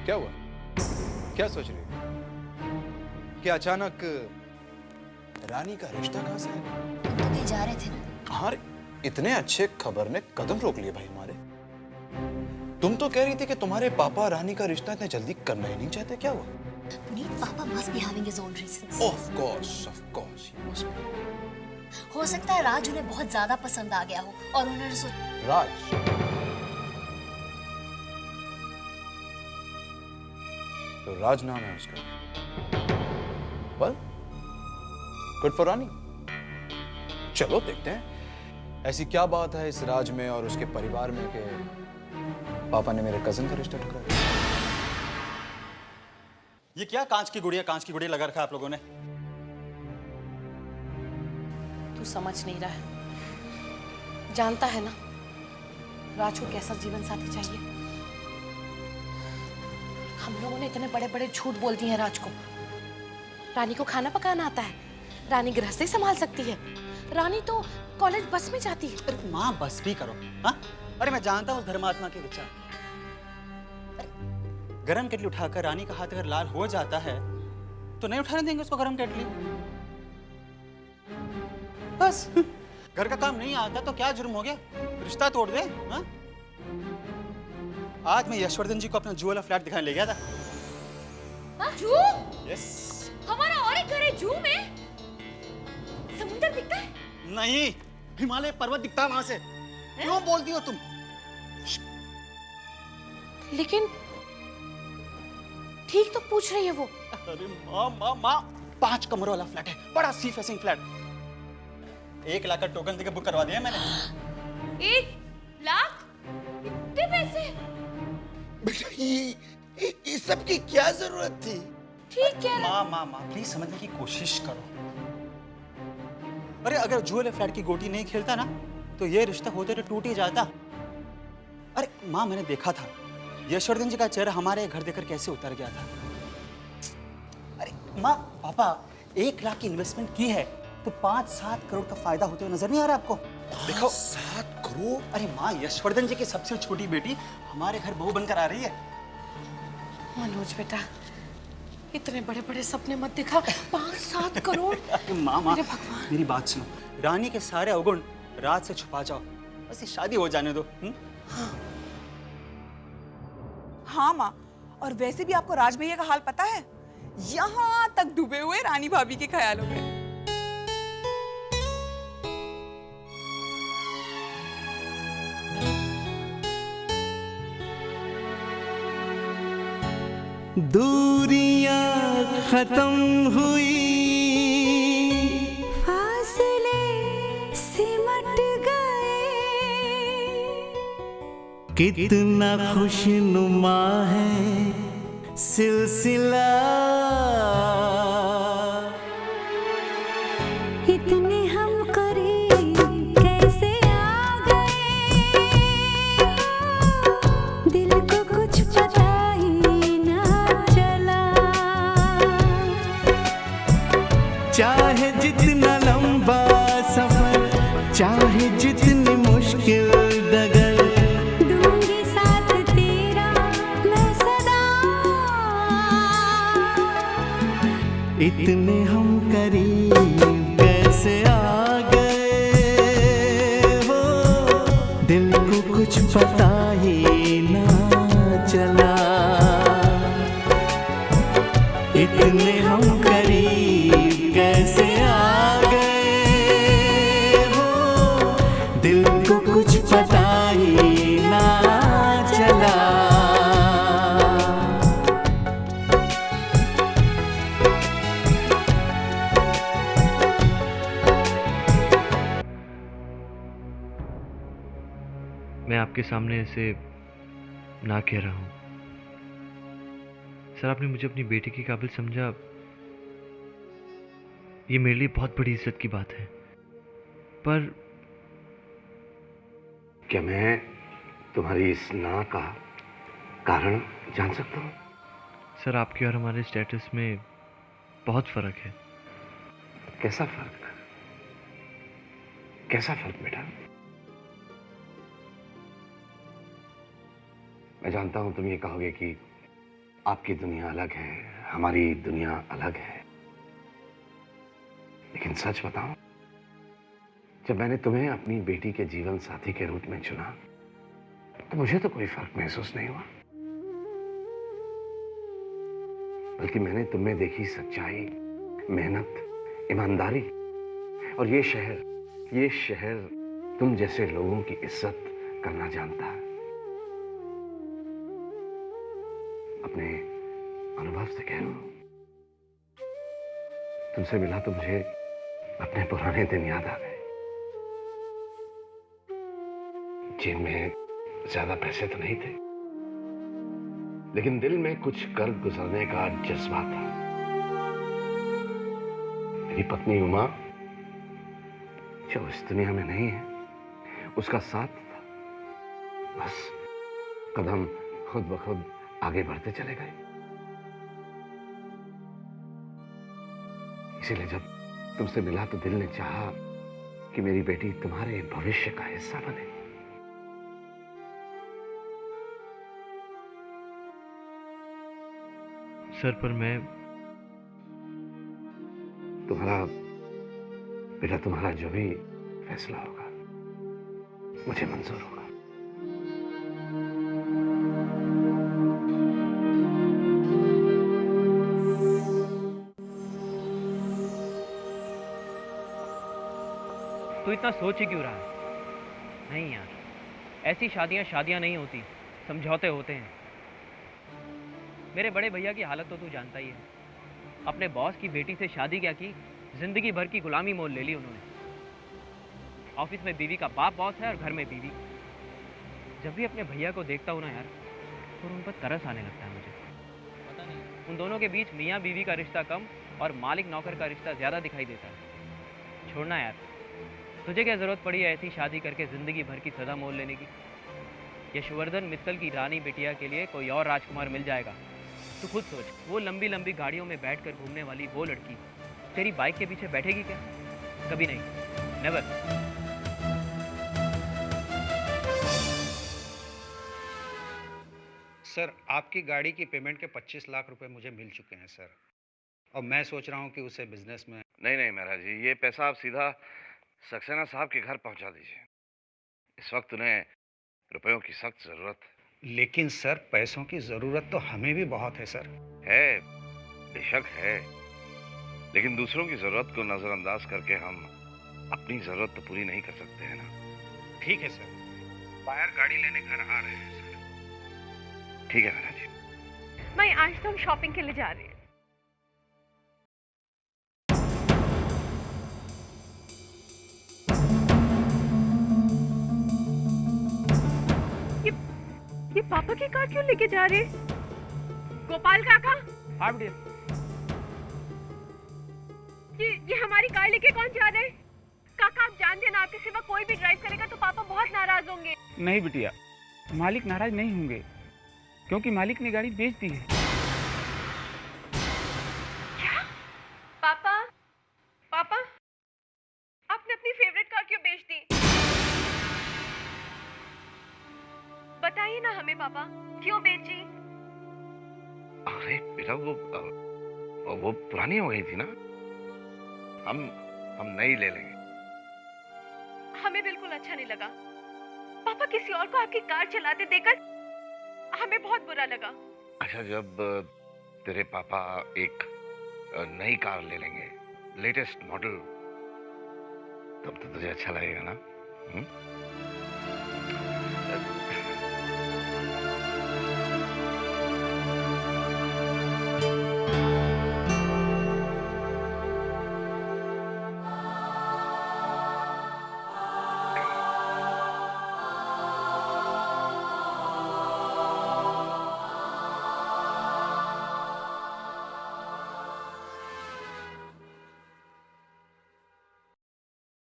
क्या हुआ? क्या सोच रही हो? कि अचानक रानी का रिश्ता कहाँ से है? तुम तो कहीं जा रहे थे ना? हाँ, इतने अच्छे खबर ने कदम रोक लिए भाई हमारे। तुम तो कह रही थी कि तुम्हारे पापा रानी का रिश्ता इतने जल्दी करना ही नहीं चाहते, क्या हुआ? पुनीत, पापा must be having his own reasons. Of course, he must be. हो सकता है राज उन्हें बहुत ज्यादा पसंद आ गया हो और उन्होंने राज? तो राज नाम है उसका। Well, good for रानी। चलो देखते हैं ऐसी क्या बात है इस राज में और उसके परिवार में कि पापा ने मेरे कजिन का रिश्ता ठुकरा दिया। ये क्या कांच की गुड़िया लगा रखा है आप लोगों ने? तू समझ नहीं रहा है, जानता है ना राज को कैसा जीवन साथी चाहिए। हम लोगों ने इतने बड़े बड़े झूठ बोल दिए हैं राज को। रानी को खाना पकाना आता है, रानी गृहस्थी संभाल सकती है, रानी तो कॉलेज बस में जाती है। अरे माँ बस भी करो, हाँ? अरे मैं जानता हूँ धर्मात्मा के विचार। गरम केटली उठाकर रानी का हाथ अगर लाल हो जाता है तो नहीं उठाने देंगे उसको गरम केटली। बस घर का काम नहीं आता तो क्या जुर्म हो गया, रिश्ता तोड़ दे। हाँ? आज मैं यशवर्धन जी को अपना जू वाला फ्लैट दिखाने ले गया था। जू? यस। हमारा और एक घर है जू में। समुद्र दिखता है? नहीं, हिमालय पर्वत दिखता है वहां से। क्यों बोलती हो तुम? लेकिन ठीक तो पूछ रही है वो। अरे माँ 5 कमरों वाला फ्लैट है, बड़ा सी फेसिंग फ्लैट। 1 लाख का टोकन देके बुक करवा दिया मैंने। 1 लाख? इतने पैसे? बेटा ये सब की क्या जरूरत थी? ठीक है माँ प्लीज समझने की कोशिश करो। अरे अगर जू वाले फ्लैट की गोटी नहीं खेलता ना तो ये रिश्ता होते तो टूट ही जाता। अरे माँ मैंने देखा था यशवर्धन जी का चेहरा हमारे घर देखकर कैसे उतर गया था। अरे माँ पापा 1 लाख की इन्वेस्टमेंट की है तो 5-7 करोड़ का फायदा होते हुए नजर नहीं आ रहा आपको? देखो 7 करोड़। अरे माँ यशवर्धन जी की सबसे छोटी बेटी हमारे घर बहू बनकर आ रही है। मनोज बेटा इतने बड़े बड़े सपने मत दिखा। 5-7 करोड़। माँ मेरी बात सुनो, रानी के सारे अवगुण राज से छुपा जाओ, बस ये शादी हो जाने दो। हाँ माँ, और वैसे भी आपको राज भैया का हाल पता है, यहाँ तक डूबे हुए रानी भाभी के ख्यालों में। दूरियां खत्म हुई, फासले सिमट गए, कितना खुशनुमा है सिलसिला, इतने हम करीब कैसे आ गए, दिल को कुछ पता ही ना चला। चाहे जितना लंबा सफर, चाहे जितनी मुश्किल डगर, दूंगी साथ तेरा मैं सदा, इतने हम करीब कैसे आ गए हो, दिल को कुछ पता ही ना चला, इतने हम करीब कैसे आ गए हो, दिल को कुछ पता ही ना चला। मैं आपके सामने ऐसे ना कह रहा हूँ सर, आपने मुझे अपनी बेटी के काबिल समझा, ये मेरे लिए बहुत बड़ी इज्जत की बात है। पर क्या मैं तुम्हारी इस ना का कारण जान सकता हूँ? सर आपके और हमारे स्टेटस में बहुत फर्क है। कैसा फर्क? कैसा फर्क बेटा? मैं जानता हूं तुम ये कहोगे कि आपकी दुनिया अलग है, हमारी दुनिया अलग है, लेकिन सच बताऊं, जब मैंने तुम्हें अपनी बेटी के जीवन साथी के रूप में चुना तो मुझे तो कोई फर्क महसूस नहीं हुआ, बल्कि मैंने तुम में देखी सच्चाई, मेहनत, ईमानदारी और ये शहर तुम जैसे लोगों की इज्जत करना जानता है। अपने अनुभव से कह रहा हूं, तुमसे मिला तो मुझे अपने पुराने दिन याद आ गए। जेब में ज्यादा पैसे तो नहीं थे, लेकिन दिल में कुछ कर गुजरने का जज्बा था। मेरी पत्नी उमा, जो इस दुनिया में नहीं है, उसका साथ था। बस कदम खुद ब खुद आगे बढ़ते चले गए। इसीलिए जब तुमसे मिला तो दिल ने चाहा कि मेरी बेटी तुम्हारे भविष्य का हिस्सा बने। सर, पर मैं तुम्हारा जो भी फैसला होगा मुझे मंजूर होगा। तू इतना सोच ही क्यों रहा है? नहीं यार, ऐसी शादियां नहीं होती, समझौते होते हैं। मेरे बड़े भैया की हालत तो तू जानता ही है। अपने बॉस की बेटी से शादी क्या की, जिंदगी भर की गुलामी मोल ले ली उन्होंने। ऑफिस में बीवी का बाप बॉस है और घर में बीवी। जब भी अपने भैया को देखता हूँ ना यार, तो उन पर तरस आने लगता है मुझे। पता नहीं, उन दोनों के बीच मियाँ बीवी का रिश्ता कम और मालिक नौकर का रिश्ता ज्यादा दिखाई देता है। छोड़ना यार, तुझे क्या जरूरत पड़ी है ऐसी शादी करके जिंदगी भर की सजा मोल लेने की? यशवर्धन मित्तल की रानी बिटिया के लिए कोई और राजकुमार मिल जाएगा। तू खुद सोच, वो लंबी लंबी गाड़ियों में बैठकर घूमने वाली वो लड़की तेरी बाइक के पीछे बैठेगी क्या? कभी नहीं, नेवर। सर, आपकी गाड़ी की पेमेंट के 25 लाख रुपए मुझे मिल चुके हैं सर, और मैं सोच रहा हूँ कि उसे बिजनेस में। नहीं महाराज जी, ये पैसा आप सीधा सक्सेना साहब के घर पहुंचा दीजिए। इस वक्त उन्हें रुपयों की सख्त जरूरत है। लेकिन सर, पैसों की जरूरत तो हमें भी बहुत है सर। है, बेशक है, लेकिन दूसरों की जरूरत को नजरअंदाज करके हम अपनी जरूरत तो पूरी नहीं कर सकते हैं ना। ठीक है सर, बाहर गाड़ी लेने घर आ रहे हैं सर। ठीक है महाराज जी। मैं आज तो हम शॉपिंग के लिए जा रहे हैं। ये पापा की कार क्यों लेके जा रहे? गोपाल काका, हाँ बेटे। ये हमारी कार लेके कौन जा रहे? काका, आप जानते हैं ना, आपके सिवा कोई भी ड्राइव करेगा तो पापा बहुत नाराज होंगे। नहीं बिटिया, मालिक नाराज नहीं होंगे, क्योंकि मालिक ने गाड़ी बेच दी है। क्या? पापा, पापा, आपने अपनी फेवरेट कार क्यों बेच दी? बताइए ना हमें पापा, क्यों बेची? अरे बेटा, वो पुरानी हो गई थी ना। हम नई ले लेंगे। हमें बिल्कुल अच्छा नहीं लगा। पापा, किसी और को आपकी कार चलाते देखकर हमें बहुत बुरा लगा। अच्छा, जब तेरे पापा एक नई कार ले लेंगे, लेटेस्ट मॉडल, तब तो तुझे अच्छा लगेगा ना?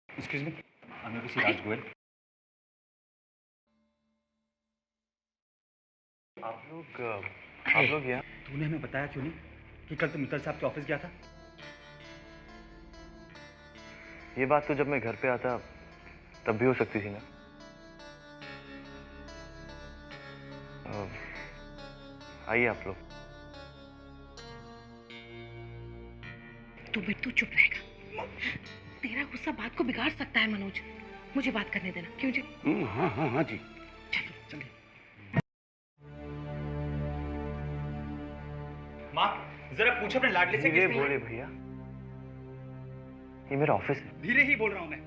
Excuse me, I'm Mr. Raj Goel. आप लोग यहाँ? तूने हमें बताया क्यों नहीं कि कल तुम मित्तल साहब के ऑफिस गया था? ये बात तो जब मैं घर पे आता तब भी हो सकती थी ना। आइए आप लोग। तू बिट्टू चुप रहेगा। तेरा गुस्सा बात को बिगाड़ सकता है मनोज, मुझे बात करने देना। क्यों जी? हाँ हाँ हाँ जी। चलो। माँ जरा पूछो अपने लाडले से धीरे बोले भैया, ये मेरा ऑफिस है। धीरे ही बोल रहा हूँ मैं।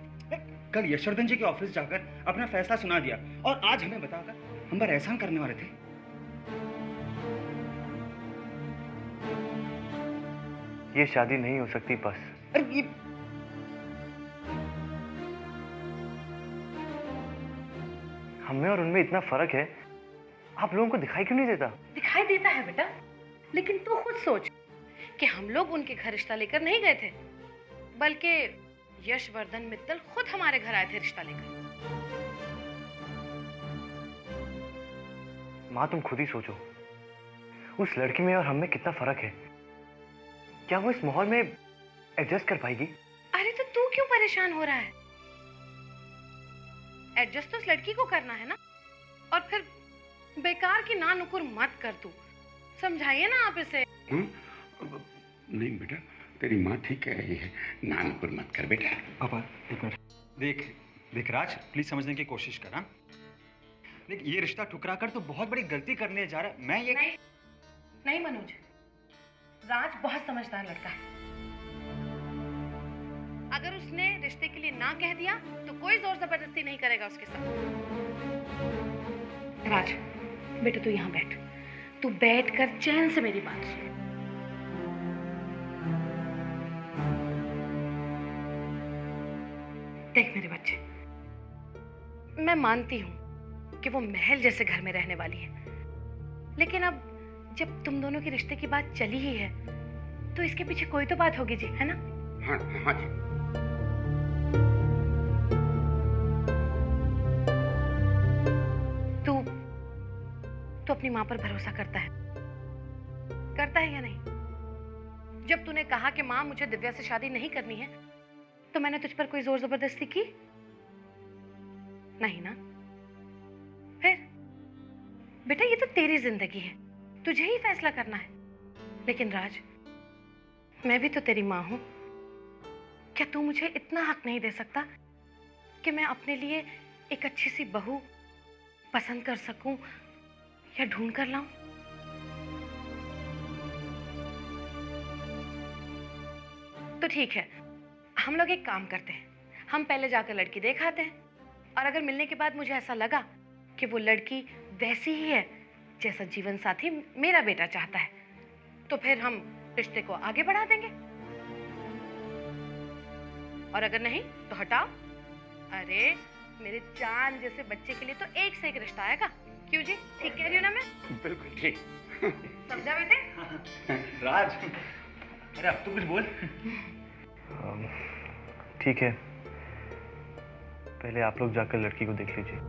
कल यशवर्धन जी के ऑफिस जाकर अपना फैसला सुना दिया और आज हमें बताकर हम पर एहसान करने वाले थे। ये शादी नहीं हो सकती बस। अरे ये हमें और उनमें इतना फर्क है, आप लोगों को दिखाई क्यों नहीं देता? दिखाई देता है बेटा, लेकिन तू खुद सोच कि हम लोग उनके घर रिश्ता लेकर नहीं गए थे, बल्कि यशवर्धन मित्तल खुद हमारे घर आए थे रिश्ता लेकर। माँ तुम खुद ही सोचो, उस लड़की में और हम में कितना फर्क है। क्या वो इस माहौल में एडजस्ट कर पाएगी? अरे तो तू क्यों परेशान हो रहा है? एडजस्ट तो उस लड़की को करना है ना, और फिर बेकार की ना नुकुर मत कर तू। समझाइए ना आप इसे। नहीं बेटा, तेरी माँ ठीक कह रही है, नान पर मत कर बेटा। पापा एक मिनट, देख राज, प्लीज समझने की कोशिश कर। हाँ देख, ये रिश्ता ठुकरा कर तो बहुत बड़ी गलती करने जा रहा है। मैं ये नहीं मनोज, राज बहुत समझदार लड़का है। अगर उसने रिश्ते के लिए ना कह दिया तो कोई जोर जबरदस्ती नहीं करेगा उसके साथ। राज बेटा तू यहाँ बैठ, तू बैठ कर चैन से मेरी बात सुन। देख मेरे बच्चे, मैं मानती हूँ कि वो महल जैसे घर में रहने वाली है, लेकिन अब जब तुम दोनों के रिश्ते की बात चली ही है तो इसके पीछे कोई तो बात होगी जी, है ना? हाँ हाँ जी। तू अपनी माँ पर भरोसा करता है या नहीं? जब तूने कहा कि माँ मुझे दिव्या से शादी नहीं करनी है, तो मैंने तुझ पर कोई जोर जबरदस्ती की नहीं ना? फिर बेटा ये तो तेरी जिंदगी है, तुझे ही फैसला करना है। लेकिन राज, मैं भी तो तेरी माँ हूं। क्या तू मुझे इतना हक नहीं दे सकता कि मैं अपने लिए एक अच्छी सी बहू पसंद कर सकूं या ढूंढ कर लाऊं? तो ठीक है, हम लोग एक काम करते हैं, हम पहले जाकर लड़की देख आते हैं, और अगर मिलने के बाद मुझे ऐसा लगा कि वो लड़की वैसी ही है जैसा जीवन साथी मेरा बेटा चाहता है, तो फिर हम रिश्ते को आगे बढ़ा देंगे। और अगर नहीं तो हटाओ। अरे मेरे चांद जैसे बच्चे के लिए तो एक से एक रिश्ता आएगा। क्यों जी, ठीक कह रही हूँ ना मैं? बिल्कुल ठीक। समझा बेटे? राज, अरे अब तो कुछ बोल। ठीक है, पहले आप लोग जाकर लड़की को देख लीजिए।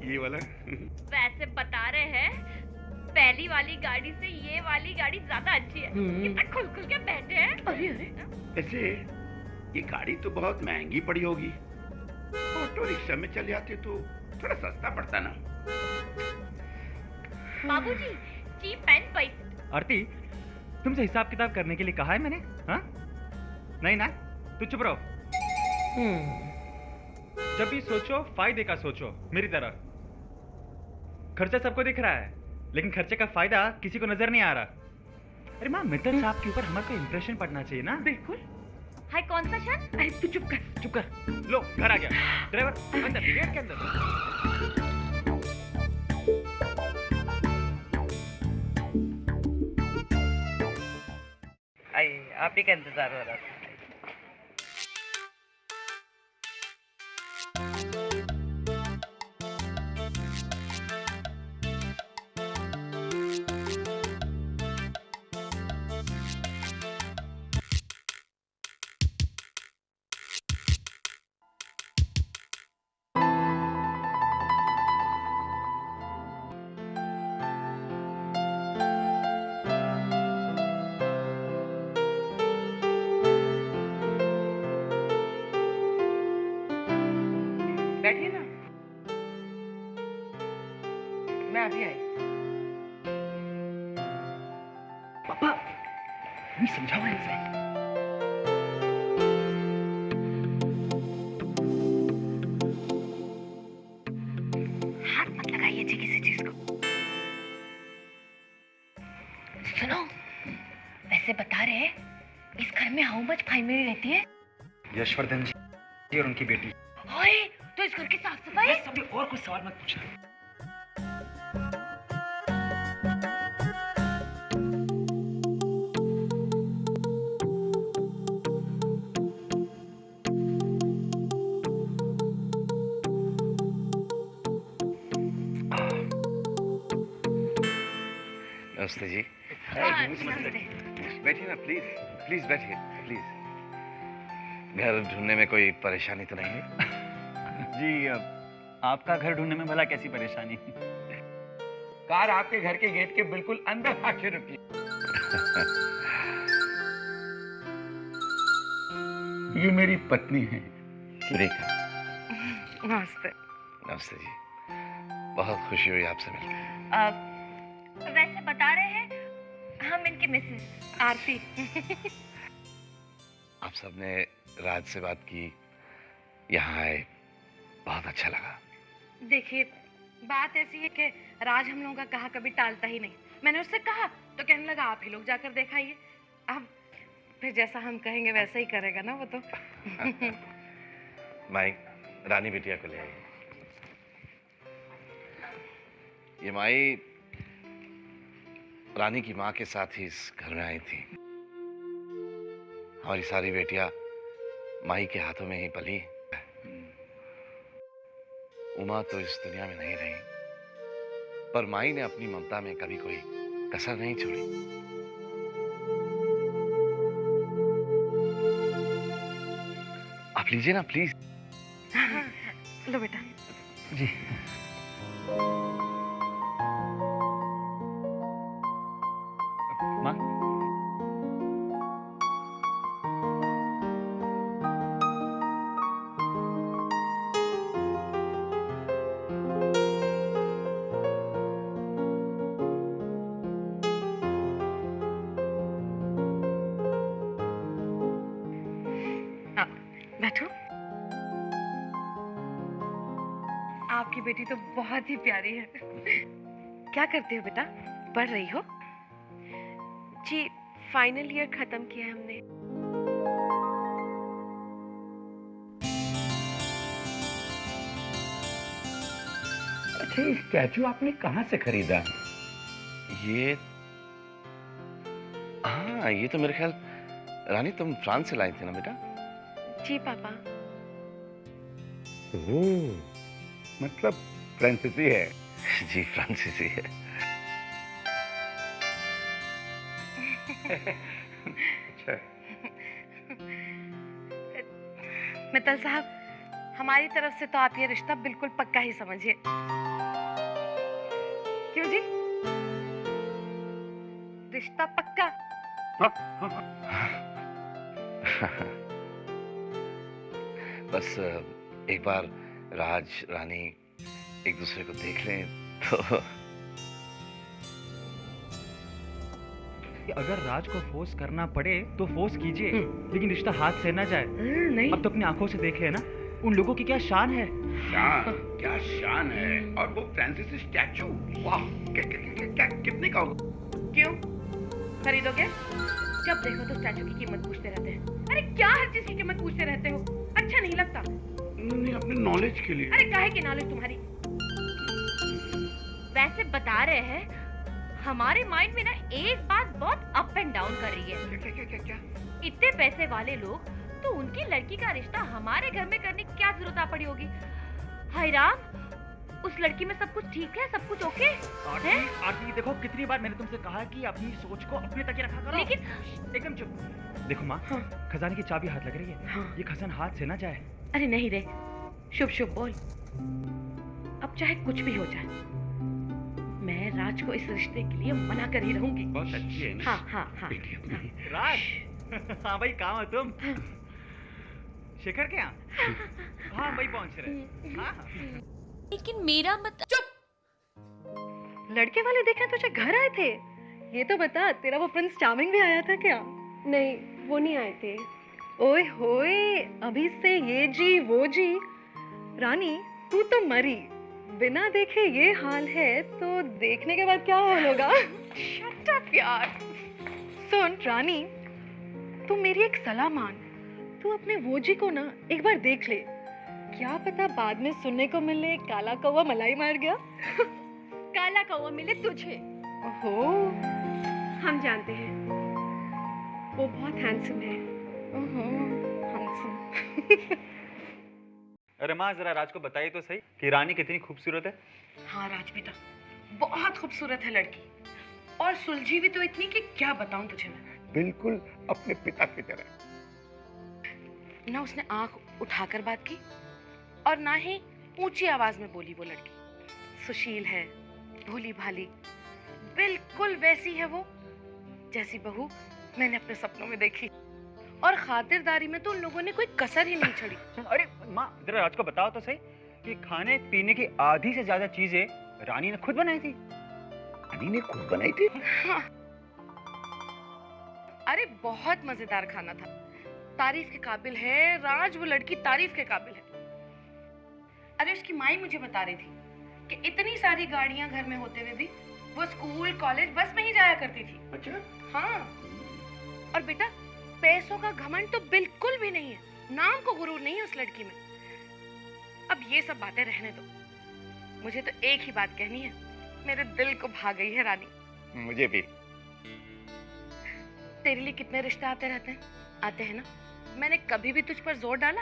ये वाला वैसे बता रहे हैं पहली वाली गाड़ी से ये वाली गाड़ी ज्यादा अच्छी है। कितना खुल खुल के बैठे हैं। अरे अरे, ऐसे ये गाड़ी तो बहुत महंगी पड़ी होगी, ऑटो रिक्शा में चले आते तो थोड़ा सस्ता पड़ता ना। बाबूजी, चीप एंड पैसे। आरती, तुमसे हिसाब किताब करने के लिए कहा है मैंने? हाँ नहीं ना, तू चुप रहो। जब भी सोचो फायदे का सोचो, मेरी तरह। खर्चा सबको दिख रहा है, लेकिन खर्चे का फायदा किसी को नजर नहीं आ रहा। अरे माँ, मित्तल साहब के ऊपर हमारे को इंप्रेशन पड़ना चाहिए ना। बिल्कुल। हाय, कौन सा शर्ट? अरे तू चुप कर। लो, घर आ गया। ड्राइवर अंदर, गेट के अंदर। आइए, आप ही का इंतजार हो रहा था। बैठिए ना। मैं अभी आई। पापा नहीं समझाओ इसे। हाथ मत लगाइए जी किसी चीज को। सुनो, वैसे बता रहे हैं इस घर में हाउ मच फैमिली रहती है? यशवर्धन जी और उनकी बेटी। ओए, तो इस घर की साफ सफाई? सभी और कुछ सवाल मत पूछना। नमस्ते जी। बैठिए ना, प्लीज प्लीज बैठिए प्लीज। घर ढूंढने में कोई परेशानी तो नहीं है? जी, आपका घर ढूंढने में भला कैसी परेशानी? कार आपके घर के गेट के बिल्कुल अंदर आके रुकी। ये मेरी पत्नी है रेखा। नमस्ते। नमस्ते जी, बहुत खुशी हुई आपसे मिलकर। वैसे बता रहे हैं हम इनकी मिसेस आरती। आप सबने राज से बात की, यहाँ आए, बहुत अच्छा लगा। देखिए, बात ऐसी है कि राज हम लोगों का कहा कभी टालता ही नहीं। मैंने उससे कहा तो कहने लगा आप ही लोग जाकर देखाइए। अब फिर जैसा हम कहेंगे वैसा ही करेगा ना वो तो। माई, रानी बिटिया को ले आई। ये माई रानी की माँ के साथ ही इस घर में आई थी। हमारी सारी बेटियां माई के हाथों में ही पली। उमा तो इस दुनिया में नहीं रही, पर माई ने अपनी ममता में कभी कोई कसर नहीं छोड़ी। आप लीजिए ना प्लीज। लो बेटा। जी। माँ, बैठो। आपकी बेटी तो बहुत ही प्यारी है। क्या करती हो बेटा? पढ़ रही हो? जी, फाइनल ईयर खत्म किया है हमने। अच्छा, ये स्टैचू आपने कहाँ से खरीदा? ये, हाँ, ये तो मेरे ख्याल रानी तुम फ्रांस से लाई थी ना बेटा? जी पापा। ओह, मतलब फ्रांसीसी है। जी, फ्रांसीसी है। अच्छा। मित्तल साहब, हमारी तरफ से तो आप ये रिश्ता बिल्कुल पक्का ही समझिए। क्यों जी? रिश्ता पक्का? बस एक बार राज रानी एक दूसरे को देख लें तो। अगर राज को फोर्स करना पड़े तो फोर्स कीजिए, लेकिन रिश्ता हाथ से ना जाए। नहीं। अब तो अपनी आंखों से देखे है ना, उन लोगों की क्या शान है। शान? क्या शान है? और वो फ्रांसीसी स्टैचू, वाह! क्या कितने का होगा? क्यों खरीदोगे? जब देखो तो स्टैचू की कीमत पूछते रहते हैं। अरे क्या हर चीज की कीमत पूछते रहते हो? अच्छा नहीं लगता? नहीं, अपने नॉलेज के लिए। अरे काहे की नॉलेज तुम्हारी? वैसे बता रहे हैं हमारे माइंड में ना एक बात बहुत अप एंड डाउन कर रही है। क्या? इतने पैसे वाले लोग तो उनकी लड़की का रिश्ता हमारे घर में करने की क्या जरूरत आ पड़ी होगी? हाय राम, उस लड़की में सब कुछ ठीक है, सब कुछ ओके है? आरती, देखो कितनी बार मैंने तुमसे कहा कि अपनी सोच को अपने तक ही रखा करो। लेकिन एकदम चुप। देखो माँ, खजाने की चाबी हाथ लग रही है। ये खजाना हाथ से ना जाए। अरे नहीं रे, शुभ शुभ बोल। अब चाहे कुछ भी हो जाए, मैं राज को इस रिश्ते के लिए मना कर ही रहूंगी। बहुत अच्छी है ना? हाँ हाँ हाँ। राज, हाँ भाई, कहाँ हो तुम? शेखर के यहाँ? हाँ भाई, पहुँच रहे। हाँ। लेकिन मेरा मत। चुप। लड़के वाले देखने तुझे घर आए थे? ये तो बता, तेरा वो प्रिंस चार्मिंग भी आया था क्या? नहीं, वो नहीं आए थे। ओए होए, अभी से ये जी वो जी। रानी, तू तो मरी। बिना देखे ये हाल है तो देखने के बाद क्या हाल होगा? शट अप यार। सुन रानी, तू मेरी एक सलाह मान। तू अपने वो जी को ना एक बार देख ले। क्या पता बाद में सुनने को मिले काला कौवा मलाई मार गया। काला कौवा मिले तुझे। ओहो, हम जानते हैं, वो बहुत हैंडसम है। ओहो, हैंडसम। अरे माँ, जरा राज को बताइए तो सही कि रानी कितनी खूबसूरत है। हाँ राज बेटा, बहुत खूबसूरत है लड़की, और सुलझी भी तो इतनी कि क्या बताऊं तुझे मैं। बिल्कुल अपने पिता की तरह। ना उसने आंख उठाकर बात की और ना ही ऊंची आवाज में बोली। वो लड़की सुशील है, भोली भाली, बिल्कुल वैसी है वो जैसी बहू मैंने अपने सपनों में देखी। और खातिरदारी में तो उन लोगों ने कोई कसर ही नहीं छोड़ी। अरे माँ, जरा राज को बताओ तो सही कि खाने पीने की आधी से ज्यादा चीजें रानी ने खुद बनाई थी। रानी ने खुद बनाई थी? हाँ। अरे बहुत मजेदार खाना था, तारीफ के काबिल है राज। वो लड़की तारीफ के काबिल है। अरे उसकी माई मुझे बता रही थी कि इतनी सारी गाड़ियां घर में होते हुए भी वो स्कूल कॉलेज बस में ही जाया करती थी। अच्छा? हाँ। और बेटा, पैसों का घमंड तो बिल्कुल भी नहीं है, नाम को गुरूर नहीं है उस लड़की में। अब ये सब बातें रहने दो, मुझे तो एक ही बात कहनी है, मेरे दिल को भा गई है रानी। मुझे भी। तेरे लिए कितने रिश्ते आते रहते हैं, आते हैं ना। मैंने कभी भी तुझ पर जोर डाला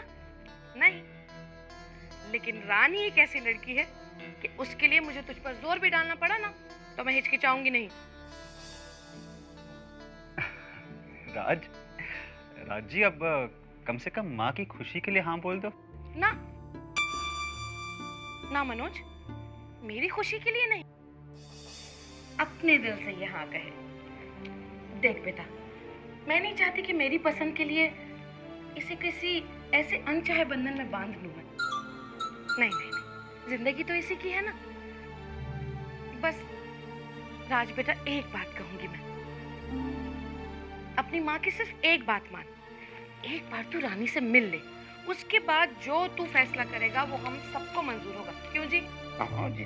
नहीं, लेकिन रानी एक ऐसी लड़की है कि उसके लिए मुझे तुझ पर जोर भी डालना पड़ा ना तो मैं हिचकिचाऊंगी नहीं। राज जी, अब कम से कम माँ की खुशी के लिए हाँ बोल दो ना। ना मनोज, मेरी खुशी के लिए नहीं, अपने दिल से ये हाँ कहे। देख बेटा, मैं नहीं चाहती कि मेरी पसंद के लिए इसे किसी ऐसे अनचाहे बंधन में बांध लूं मैं। नहीं नहीं नहीं, जिंदगी तो इसी की है ना। बस राज बेटा, एक बात कहूंगी मैं, अपनी माँ की सिर्फ एक बात मान। एक बार तू रानी से मिल ले, उसके बाद जो तू फैसला करेगा वो हम सबको मंजूर होगा। क्यों जी? हाँ जी।